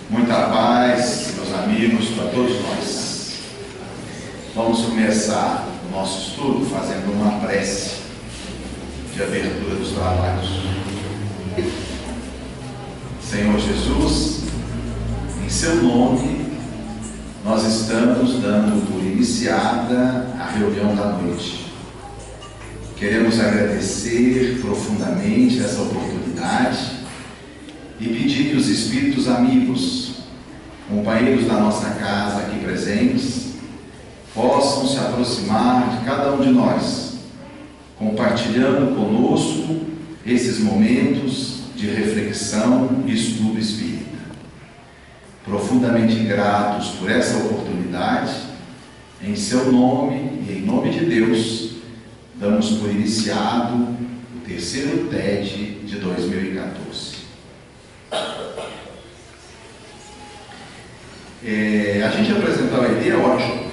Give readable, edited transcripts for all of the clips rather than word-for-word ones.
Muita paz, meus amigos, para todos nós. Vamos começar o nosso estudo fazendo uma prece de abertura dos trabalhos. Senhor Jesus, em seu nome, nós estamos dando por iniciada a reunião da noite. Queremos agradecer profundamente essa oportunidade e pedir que os espíritos amigos, companheiros da nossa casa aqui presentes, possam se aproximar de cada um de nós, compartilhando conosco esses momentos de reflexão e estudo espírita. Profundamente gratos por essa oportunidade, em seu nome e em nome de Deus, damos por iniciado o terceiro TED de 2014. A gente apresentar o Eli é ótimo,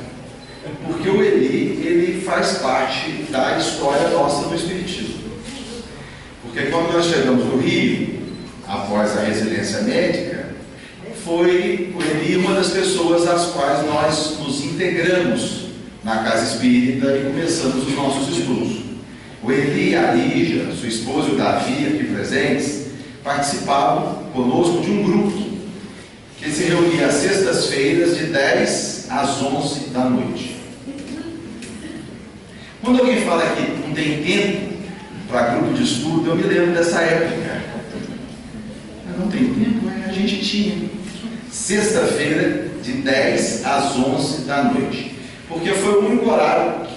porque o Eli, ele faz parte da história nossa do Espiritismo. Porque quando nós chegamos no Rio, após a residência médica, foi o Eli uma das pessoas às quais nós nos integramos na Casa Espírita e começamos os nossos estudos. O Eli e a Lígia, sua esposa e o Davi, aqui presentes, participavam conosco de um grupo que se reunia às sextas-feiras de 10 às 11 da noite. Quando alguém fala que não tem tempo para grupo de estudo, eu me lembro dessa época. Não tem tempo, a gente tinha. Sexta-feira de 10 às 11 da noite. Porque foi o único horário que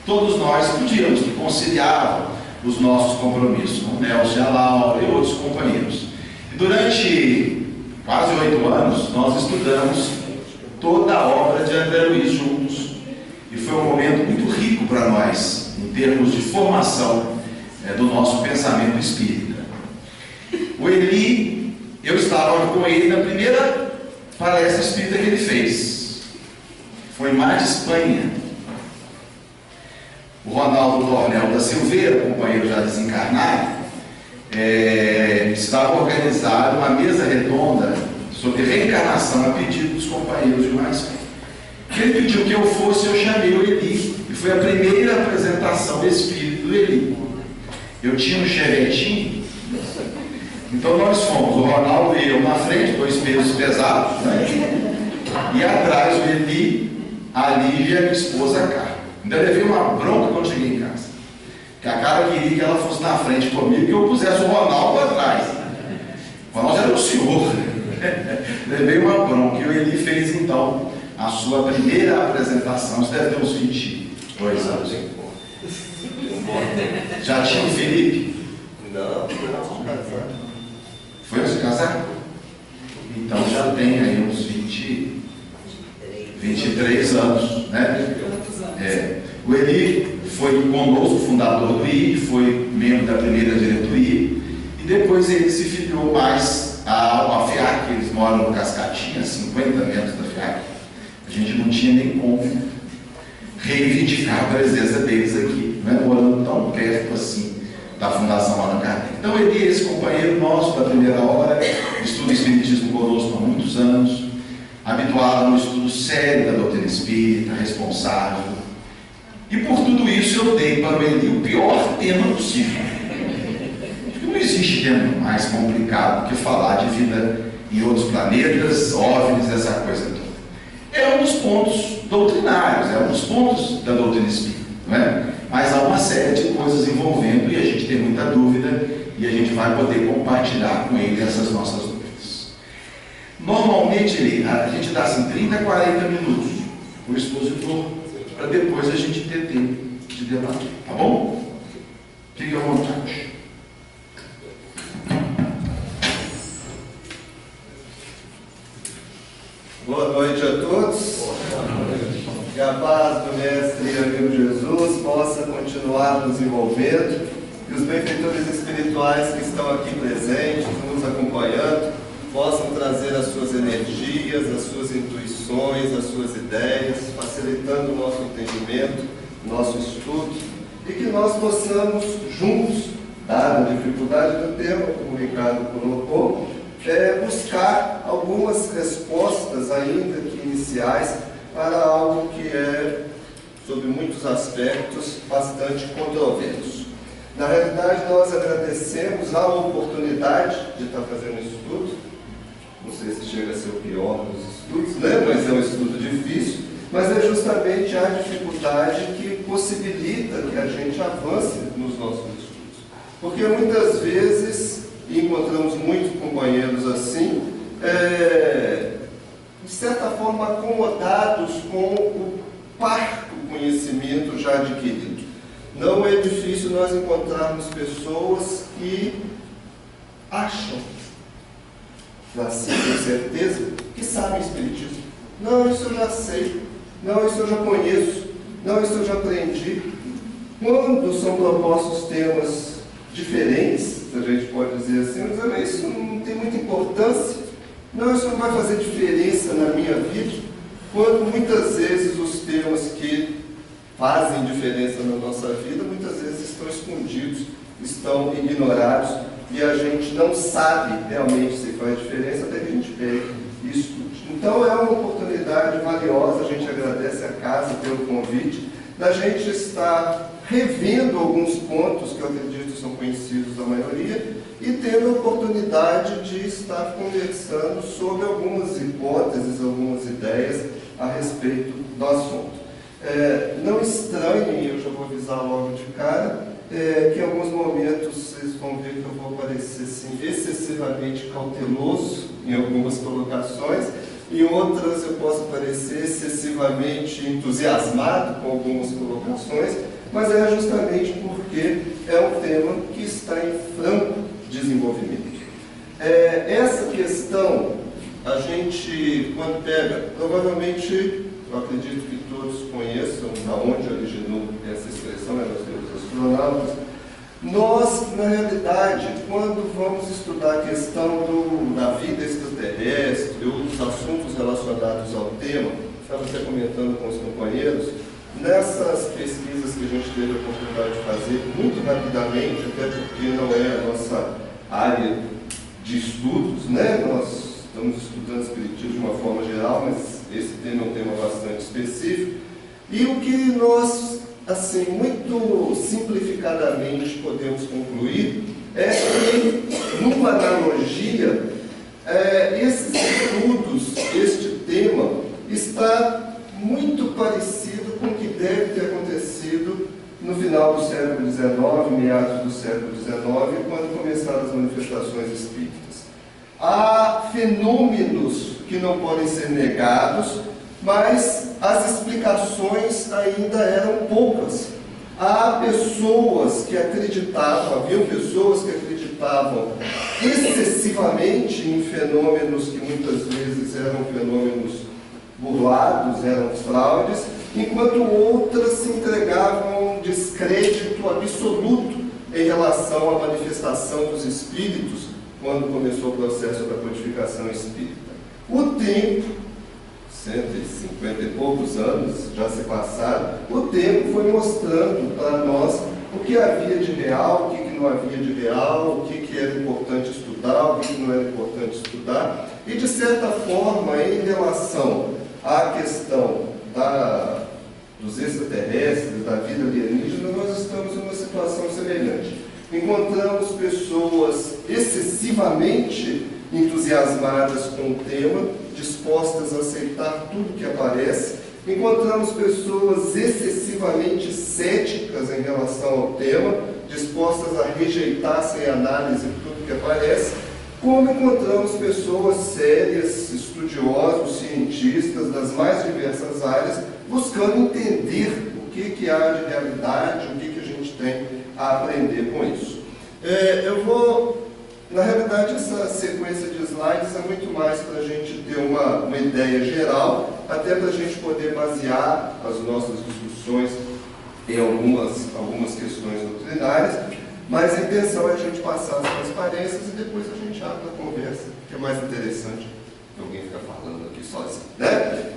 todos nós podíamos, que conciliava os nossos compromissos, com o Nelson, a Laura e outros companheiros. E durante quase 8 anos, nós estudamos toda a obra de André Luiz juntos. E foi um momento muito rico para nós, em termos de formação do nosso pensamento espírita. O Eli, eu estava com ele na primeira palestra espírita que ele fez. Foi em Mar de Espanha. O Ronaldo Dornel da Silveira, companheiro já desencarnado, estava organizada uma mesa redonda sobre reencarnação a pedido dos companheiros de Mar de Espanha. Ele pediu que eu fosse, eu chamei o Eli, e foi a primeira apresentação espírita do Eli. Eu tinha um chevetinho, então nós fomos, o Ronaldo e eu na frente, 2 pesos pesados, né? E atrás o Eli, a Lígia e a minha esposa a Carla. Ainda levei uma bronca quando cheguei em casa, que a Carla queria que ela fosse na frente comigo e eu pusesse o Ronaldo atrás. O Ronaldo era o senhor. Levei uma bronca e o Eli fez então a sua primeira apresentação. Isso deve ter uns 22 anos. Já tinha o Felipe? Não, foi antes de casar. Foi antes de casar? Então já tem aí uns 23 anos, né? O Eli foi conosco, fundador do I, foi membro da primeira diretoria, e depois ele se filiou mais à FIAC. Eles moram no Cascatinha, 50 metros da FIAC. A gente não tinha nem como reivindicar a presença deles aqui, não é? Morando tão perto assim da Fundação Allan Kardec. Então ele é esse companheiro nosso da primeira hora, estuda espiritismo conosco há muitos anos, habituado a um estudo sério da doutrina espírita, responsável. E por tudo isso eu dei para o Eli o pior tema possível. Porque não existe tema mais complicado do que falar de vida em outros planetas, OVNIs, essa coisa toda. É um dos pontos doutrinários, é um dos pontos da doutrina espírita, não é? Mas há uma série de coisas envolvendo e a gente tem muita dúvida e a gente vai poder compartilhar com ele essas nossas dúvidas. Normalmente a gente dá assim 30 a 40 minutos para o expositor, para depois a gente ter tempo de debater, tá bom? Fique à vontade. Boa noite a todos. Que a paz do Mestre e amigo Jesus possa continuar nos envolvendo e os benfeitores espirituais que estão aqui presentes, nos acompanhando, possam trazer as suas energias, as suas intuições, as suas ideias, facilitando o nosso entendimento, o nosso estudo, e que nós possamos juntos, dada a dificuldade do tema, como o Ricardo colocou, buscar algumas respostas, ainda que iniciais, para algo que é, sob muitos aspectos, bastante controverso. Na realidade, nós agradecemos a oportunidade de estar fazendo um estudo. Não sei se chega a ser o pior dos estudos, né? Mas é um estudo difícil. Mas é justamente a dificuldade que possibilita que a gente avance nos nossos estudos. Porque muitas vezes, e encontramos muitos companheiros assim, de certa forma acomodados com o parco conhecimento já adquirido. Não é difícil nós encontrarmos pessoas que acham, assim, com certeza, que sabem Espiritismo. Não, isso eu já sei. Não, isso eu já conheço. Não, isso eu já aprendi. Quando são propostos temas diferentes, a gente pode dizer assim, mas isso não tem muita importância. Não, isso não vai fazer diferença na minha vida. Quando muitas vezes os temas que fazem diferença na nossa vida, muitas vezes estão escondidos, estão ignorados, e a gente não sabe realmente se faz diferença até que a gente pegue e estude. Então é uma oportunidade valiosa, a gente agradece a casa pelo convite, da gente estar revendo alguns pontos que eu acredito são conhecidos da maioria, e tendo a oportunidade de estar conversando sobre algumas hipóteses, algumas ideias a respeito do assunto. Não estranhem, eu já vou avisar logo de cara, que em alguns momentos vocês vão ver que eu vou parecer assim, excessivamente cauteloso em algumas colocações, em outras eu posso parecer excessivamente entusiasmado com algumas colocações, mas é justamente porque é um tema que está em franco desenvolvimento. Essa questão, a gente, quando pega, provavelmente, eu acredito que todos conheçam da onde originou essa expressão, nós temos astronautas. Nós, na realidade, quando vamos estudar a questão da vida extraterrestre, ou dos assuntos relacionados ao tema, estava até comentando com os companheiros, nessas pesquisas que a gente teve a oportunidade de fazer, muito rapidamente, até porque não é a nossa área de estudos, né? Nós estamos estudando Espiritismo de uma forma geral, mas esse tema é um tema bastante específico. E o que nós, assim, muito simplificadamente podemos concluir é que, numa analogia, esses estudos, este tema, está muito parecido com o que deve ter acontecido no final do século XIX, meados do século XIX, quando começaram as manifestações espíritas. Há fenômenos que não podem ser negados, mas as explicações ainda eram poucas. Há pessoas que acreditavam, haviam pessoas que acreditavam excessivamente em fenômenos que muitas vezes eram fenômenos burlados, eram fraudes, enquanto outras se entregavam a um descrédito absoluto em relação à manifestação dos espíritos quando começou o processo da codificação espírita. O tempo, 150 e poucos anos já se passaram, o tempo foi mostrando para nós o que havia de real, o que não havia de real, o que era importante estudar, o que não era importante estudar, e de certa forma, em relação à questão dos extraterrestres, da vida alienígena, nós estamos numa situação semelhante. Encontramos pessoas excessivamente entusiasmadas com o tema, dispostas a aceitar tudo que aparece. Encontramos pessoas excessivamente céticas em relação ao tema, dispostas a rejeitar sem análise tudo que aparece, como encontramos pessoas sérias, estudiosos, cientistas das mais diversas áreas, buscando entender o que há de realidade, o que a gente tem a aprender com isso. Na realidade, essa sequência de slides é muito mais para a gente ter uma ideia geral, até para a gente poder basear as nossas discussões em algumas questões doutrinárias, mas a intenção é a gente passar as transparências e depois a gente abre a conversa, que é mais interessante que alguém ficar falando aqui sozinho, né?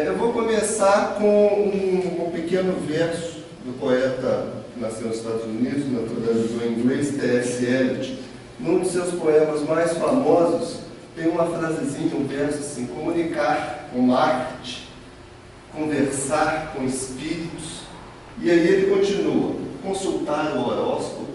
Eu vou começar com um pequeno verso do poeta que nasceu nos Estados Unidos, naturalizou em inglês, T.S. Eliot, num de seus poemas mais famosos, tem uma frasezinha, um verso assim: comunicar com arte, conversar com espíritos. E aí ele continua: consultar o horóscopo,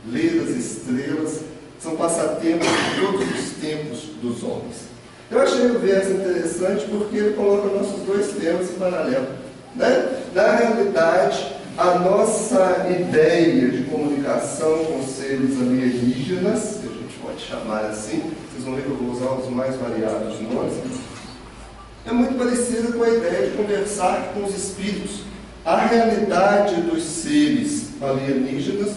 ler as estrelas, são passatempos de todos os tempos dos homens. Eu achei o verso interessante porque ele coloca nossos dois temas em paralelo, né? Na realidade, a nossa ideia de comunicação com seres alienígenas, que a gente pode chamar assim, vocês vão ver que eu vou usar os mais variados nomes, é muito parecida com a ideia de conversar com os espíritos. A realidade dos seres alienígenas,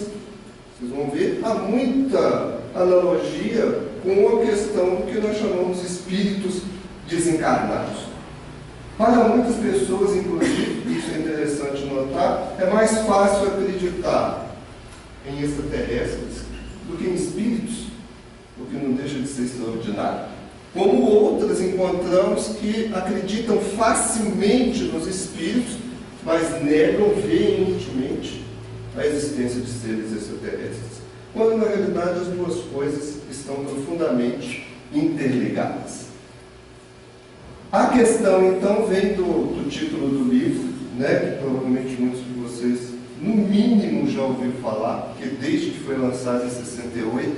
vocês vão ver, há muita analogia com a questão do que nós chamamos de espíritos desencarnados. Para muitas pessoas, inclusive, isso é interessante notar, é mais fácil acreditar em extraterrestres do que em espíritos, o que não deixa de ser extraordinário. Como outras encontramos que acreditam facilmente nos espíritos, mas negam veementemente a existência de seres extraterrestres, quando na realidade as duas coisas estão profundamente interligadas. A questão então vem do título do livro, né, que provavelmente muitos de vocês no mínimo já ouviram falar, porque desde que foi lançado em 68,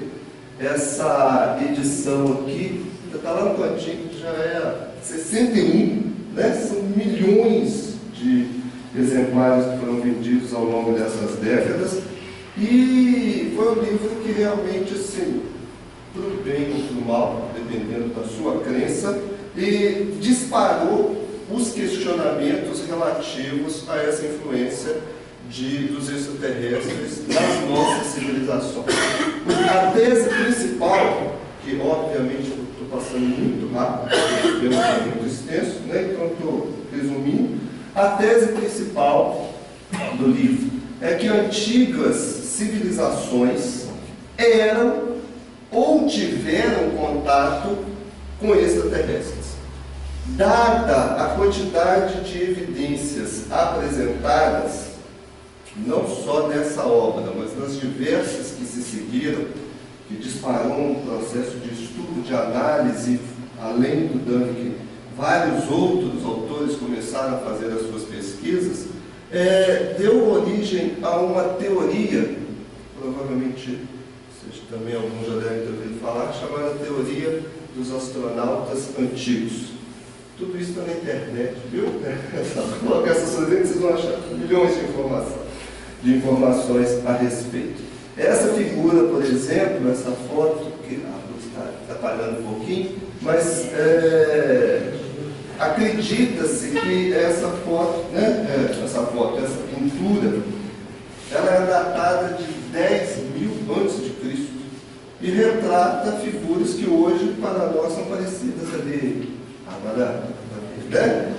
essa edição aqui está lá no cantinho, já é 61, né? São milhões de exemplares que foram vendidos ao longo dessas décadas, e foi um livro que realmente, assim, para o bem ou para o mal, dependendo da sua crença, e disparou os questionamentos relativos a essa influência dos extraterrestres nas nossas civilizações. A tese principal, que obviamente eu estou passando muito rápido, porque o tema é muito extenso, né? Então estou resumindo, a tese principal do livro é que antigas civilizações eram ou tiveram contato com extraterrestres. Dada a quantidade de evidências apresentadas, não só nessa obra, mas nas diversas que se seguiram, que disparou um processo de estudo, de análise, além do Dunk, vários outros autores começaram a fazer as suas pesquisas, deu origem a uma teoria, provavelmente vocês também alguns já devem ter ouvido falar, chamada teoria dos astronautas antigos. Tudo isso está na internet, viu? Só colocar essas coisas, vocês vão achar milhões de informações a respeito. Essa figura, por exemplo, essa foto, que a luz está atrapalhando um pouquinho, mas acredita-se que essa foto, né, essa pintura, ela é datada de 10.000 a.C. e retrata figuras que hoje para nós são parecidas ali, né?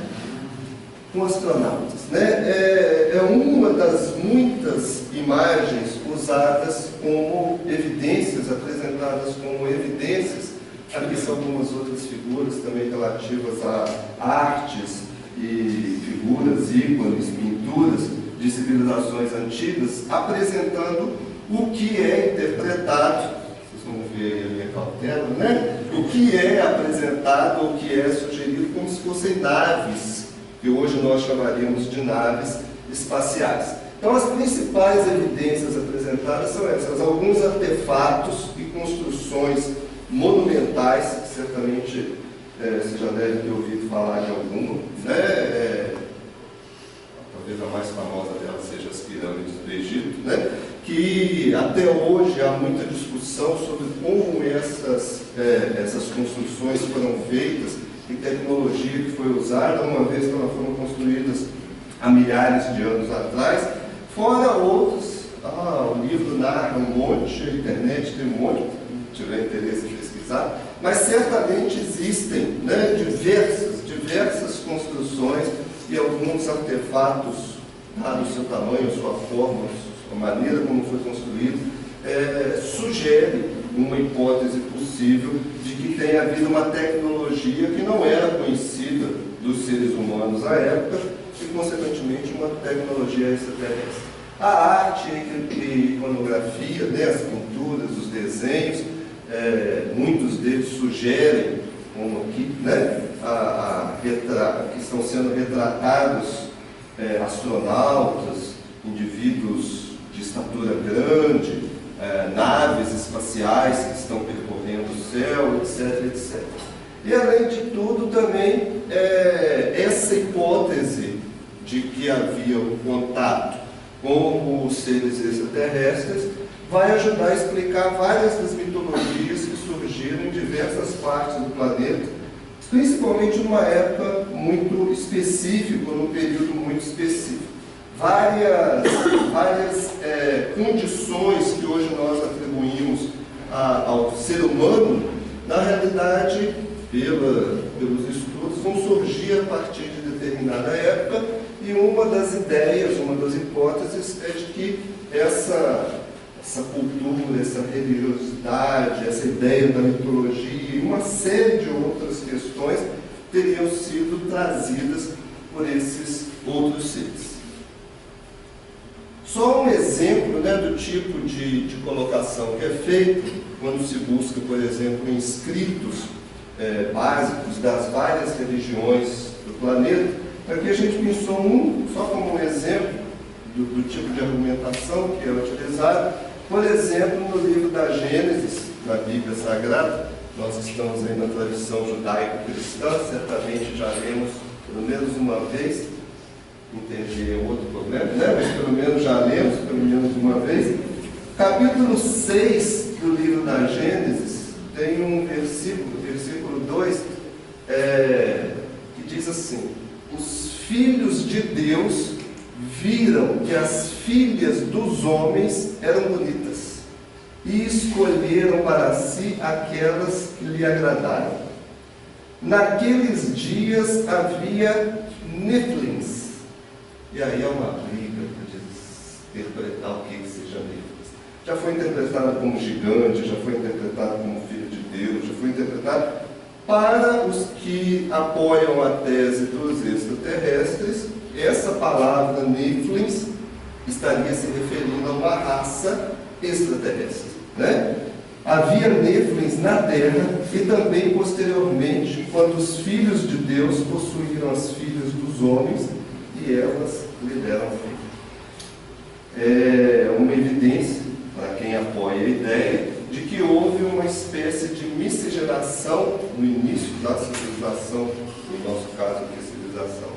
Com astronautas, né? É uma das muitas imagens usadas como evidências, apresentadas como evidências. Aqui são algumas outras figuras também relativas a artes e figuras, ícones, pinturas de civilizações antigas, apresentando o que é interpretado, vocês vão ver a minha cautela, né? O que é apresentado, o que é sugerido como se fossem naves, que hoje nós chamaríamos de naves espaciais. Então, as principais evidências apresentadas são essas: alguns artefatos e construções monumentais, que certamente você já deve ter ouvido falar de alguma, né? Talvez a mais famosa delas seja as pirâmides do Egito, né? Que até hoje há muita discussão sobre como essas construções foram feitas e tecnologia que foi usada, uma vez que elas foram construídas há milhares de anos atrás, fora outros. O livro narra um monte, a internet tem um monte, se tiver interesse em pesquisar, mas certamente existem, né, diversas construções e alguns artefatos, dado o seu tamanho, a sua forma, a maneira como foi construído, sugere uma hipótese possível de que tenha havido uma tecnologia que não era conhecida dos seres humanos à época e, consequentemente, uma tecnologia extraterrestre. A arte e iconografia, né, as pinturas, os desenhos, muitos deles sugerem, como aqui, né, que estão sendo retratados astronautas, indivíduos de estatura grande, naves espaciais que estão percorrendo o céu, etc, etc. E, além de tudo, também essa hipótese de que havia um contato com os seres extraterrestres vai ajudar a explicar várias das mitologias que surgiram em diversas partes do planeta, principalmente numa época muito específica, num período muito específico. Várias condições que hoje nós atribuímos ao ser humano, na realidade, pelos estudos, vão surgir a partir de determinada época, e uma das ideias, uma das hipóteses é de que essa cultura, essa religiosidade, essa ideia da mitologia e uma série de outras questões teriam sido trazidas por esses outros seres. Só um exemplo, né, do tipo de colocação que é feito quando se busca, por exemplo, em escritos básicos das várias religiões do planeta. Aqui a gente pensou só como um exemplo do tipo de argumentação que é utilizado. Por exemplo, no livro da Gênesis, na Bíblia Sagrada, nós estamos aí na tradição judaico-cristã, certamente já lemos pelo menos uma vez, entender outro problema, né? Mas pelo menos já lemos, pelo menos uma vez. Capítulo 6 do livro da Gênesis tem um versículo 2, que diz assim: os filhos de Deus viram que as filhas dos homens eram bonitas e escolheram para si aquelas que lhe agradaram. Naqueles dias havia Néfilins. E aí é uma briga de interpretar o que seja Néfilins. Já foi interpretado como gigante, já foi interpretado como filho de Deus, já foi interpretado. Para os que apoiam a tese dos extraterrestres, essa palavra Néfilins estaria se referindo a uma raça extraterrestre, né? Havia Néfilins na Terra e também posteriormente, quando os filhos de Deus possuíram as filhas dos homens e elas lhe deram filho. É uma evidência, para quem apoia a ideia, de que houve uma espécie de miscigenação no início da civilização, no nosso caso aqui a civilização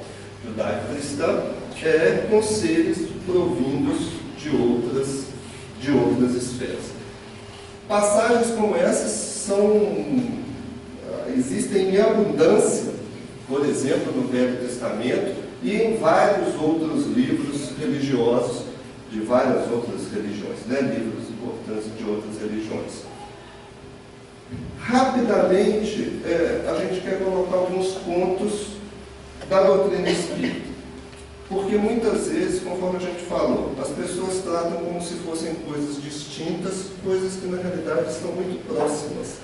judaico-cristã, com seres provindos de outras esferas. Passagens como essas existem em abundância, por exemplo, no Velho Testamento e em vários outros livros religiosos de várias outras religiões, né? Livros importantes de outras religiões. Rapidamente, a gente quer colocar alguns pontos da doutrina espírita, porque muitas vezes, conforme a gente falou, as pessoas tratam como se fossem coisas distintas, coisas que na realidade estão muito próximas.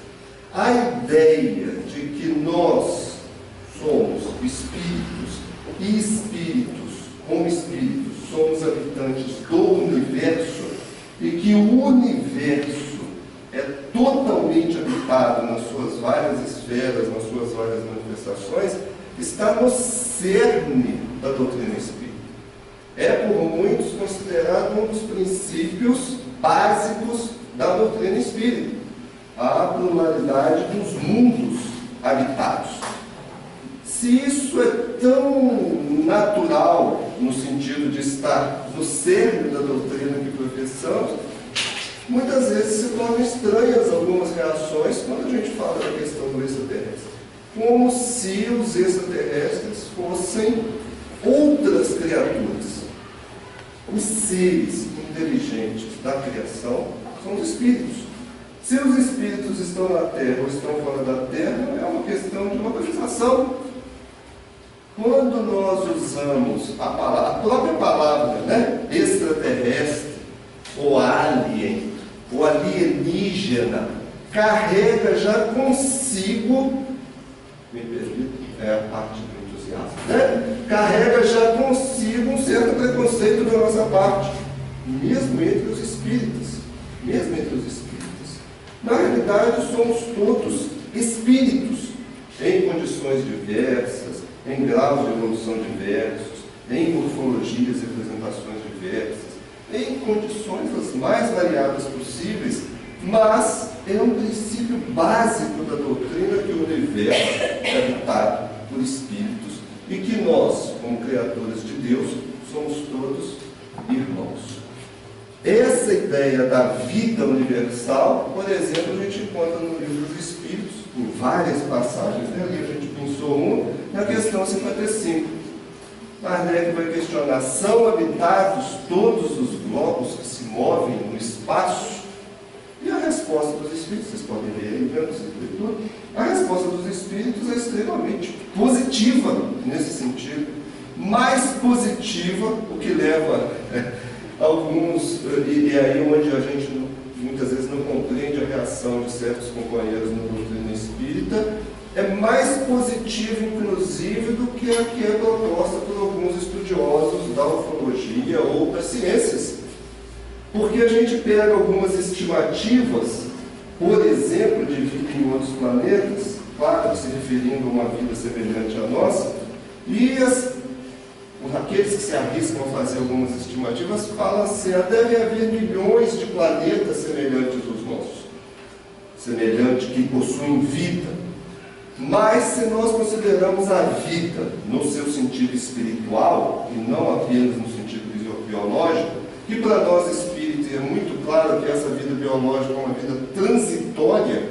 A ideia de que nós somos espíritos e espíritos, como espíritos, somos habitantes do universo e que o universo é totalmente habitado nas suas várias esferas, nas suas várias manifestações, está no cerne da doutrina espírita. É por muitos considerado um dos princípios básicos da doutrina espírita, a pluralidade dos mundos habitados. Se isso é tão natural, no sentido de estar no cerne da doutrina que professamos, muitas vezes se tornam estranhas algumas reações quando a gente fala da questão do extraterrestre. Como se os extraterrestres fossem outras criaturas. Os seres inteligentes da criação são os espíritos. Se os espíritos estão na Terra ou estão fora da Terra, é uma questão de localização. Quando nós usamos a própria palavra, né, extraterrestre, ou alien, ou alienígena, carrega já consigo, me permite, a parte do entusiasmo, né? Carrega já consigo um certo preconceito da nossa parte. mesmo entre os espíritas. Mesmo entre os espíritas. Na realidade, somos todos espíritos, em condições diversas, em graus de evolução diversos, em morfologias e representações diversas, em condições as mais variadas possíveis, mas é um princípio básico da doutrina que o universo é habitado por espíritos e que nós, como criaturas de Deus, somos todos irmãos. Essa ideia da vida universal, por exemplo, a gente encontra no Livro dos Espíritos, em várias passagens dali, a gente pensou uma, na questão 55. Kardec vai questionar: são habitados todos os globos que se movem no espaço? E a resposta dos espíritos, vocês podem ver aí, vendo essa leitura, a resposta dos espíritos é extremamente positiva nesse sentido. Mais positiva, o que leva alguns, e aí onde a gente muitas vezes não compreende a reação de certos companheiros na doutrina espírita, é mais positivo, inclusive, do que a que é proposta por alguns estudiosos da ufologia ou das ciências. Porque a gente pega algumas estimativas, por exemplo, de vida em outros planetas, claro, se referindo a uma vida semelhante à nossa, e aqueles que se arriscam a fazer algumas estimativas falam assim: deve haver milhões de planetas semelhantes aos nossos, semelhantes, que possuem vida. Mas se nós consideramos a vida no seu sentido espiritual, e não apenas no sentido biológico, que para nós espíritos é muito claro que essa vida biológica é uma vida transitória,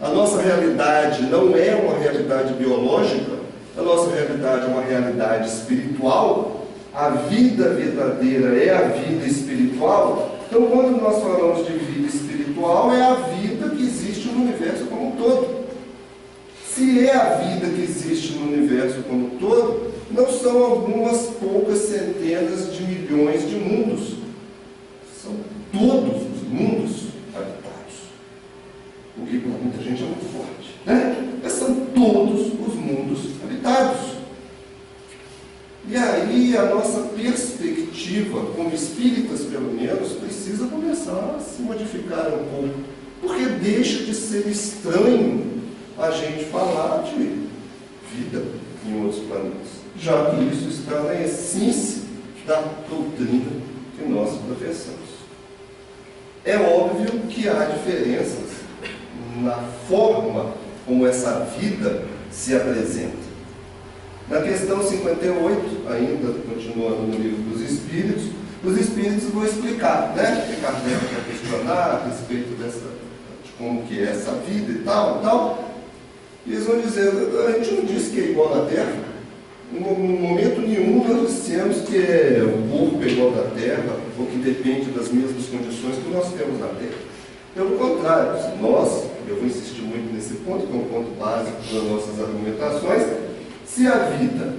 a nossa realidade não é uma realidade biológica, a nossa realidade é uma realidade espiritual, a vida verdadeira é a vida espiritual. Então, quando nós falamos de vida espiritual, é a vida que existe no universo como um todo. Se é a vida que existe no universo como um todo, não são algumas poucas centenas de milhões de mundos. São todos os mundos habitados. O que para muita gente é muito forte, né? Mas são todos os mundos habitados. E aí a nossa perspectiva, como espíritas pelo menos, precisa começar a se modificar um pouco. Porque deixa de ser estranho a gente falar de vida em outros planetas, já que isso está na essência da doutrina que nós professamos. É óbvio que há diferenças na forma como essa vida se apresenta. Na questão 58, ainda continuando no Livro dos Espíritos, os Espíritos vão explicar, né? Que Kardec vai questionar a respeito de como que é essa vida e tal. E eles vão dizer: a gente não disse que é igual na Terra. Em momento nenhum nós dissemos que o corpo é igual da Terra, ou que depende das mesmas condições que nós temos na Terra. Pelo contrário, eu vou insistir muito nesse ponto, que é um ponto básico das nossas argumentações, se a vida,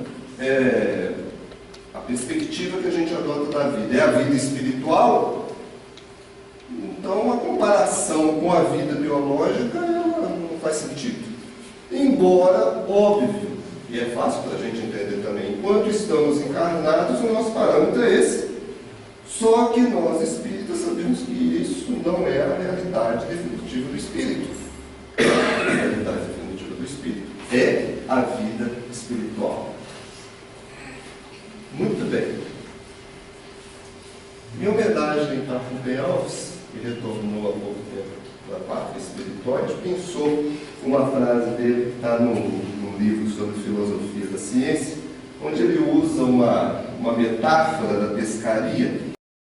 a perspectiva que a gente adota da vida é a vida espiritual, então a comparação com a vida biológica ela não faz sentido. Embora, óbvio, e é fácil para a gente entender também, enquanto estamos encarnados, o nosso parâmetro é esse. Só que nós espíritas sabemos que isso não é a realidade definitiva do espírito. A realidade definitiva do espírito é a vida espiritual. Muito bem. Em homenagem a Rubem Alves, que retornou há pouco tempo da pátria espiritual, a gente pensou uma frase dele que está no livro sobre filosofia da ciência, onde ele usa uma metáfora da pescaria